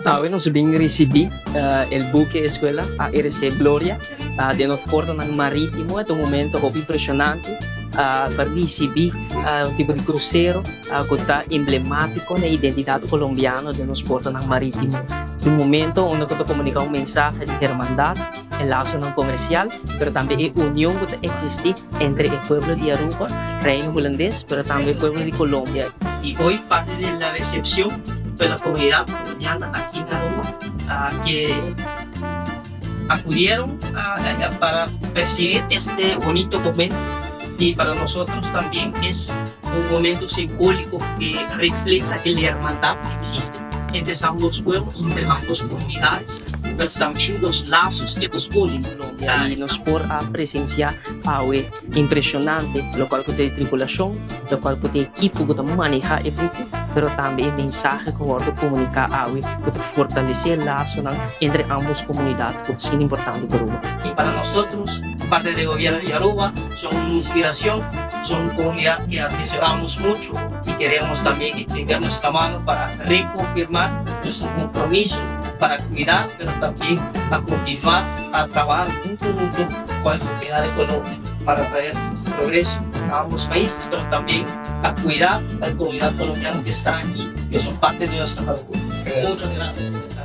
Bueno, subing recebi el buque escuela ARC Gloria de nos porta ng marítimo. Ito momento ko impressionante per recebi un tipo di crucero con ta emblemático na identidad colombiano de nos porta ng marítimo. Un momento onde ko comunica un mensaje de hermandad, el lazo non comercial, pero también la unión que existe entre el pueblo de Aruba, reino holandés, pero también el pueblo de Colombia. Y hoy parte de la recepción de la comunidad colombiana aquí en Aruba, que acudieron para percibir este bonito momento, y para nosotros también es un momento simbólico que refleja la hermandad que existe entre ambos pueblos, entre ambas comunidades, pero también los lazos que nos unen y nos por a presenciar algo impresionante, lo cual de tripulación, lo cual de equipo que maneja el buque, pero también el mensaje que guardo comunicar algo que fortalecer el lazo entre ambas comunidades, sin importante por uno. Y para nosotros, parte del gobierno de Aruba, son una inspiración, son una comunidad que atesoramos mucho y queremos también extender nuestra mano para reconfirmar nuestro compromiso para cuidar, pero también a continuar a trabajar junto con la comunidad de Colombia para traer progreso a ambos países, pero también a cuidar a la comunidad colombiana que está aquí, que son parte de nuestra cultura. Muchas gracias.